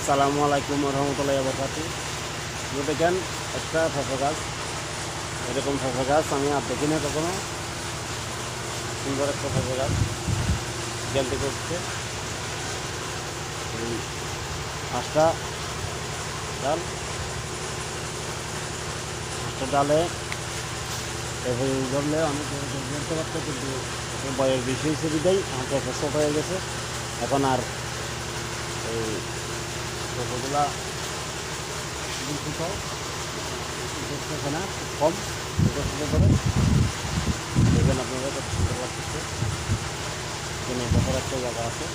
আসসালামু আলাইকুম রহমতুল্লাহি ওয়া বারাকাতুহু। দেখেন একটা পেঁপে গাছ, এরকম পেঁপে গাছ আমি আর দেখি না কখনো। সুন্দর একটা পেঁপে গাছ এখান থেকে উঠছে। এই 5টা ডাল, 5টা ডালে পেঁপে ধরলে অনেক ধরতে পারতো, কিন্তু বয়স বেশি হয়েছে বিদায় আমার পেঁপে ছোট হয়ে গেছে। এখন আর এই পেঁপেগুলা দেখতেছে না, খুব কম ছোটো ছোটো করে। দেখবেন আপনারা কত সুন্দর লাগতেছে। এখানে বসার একটা জায়গা আছে।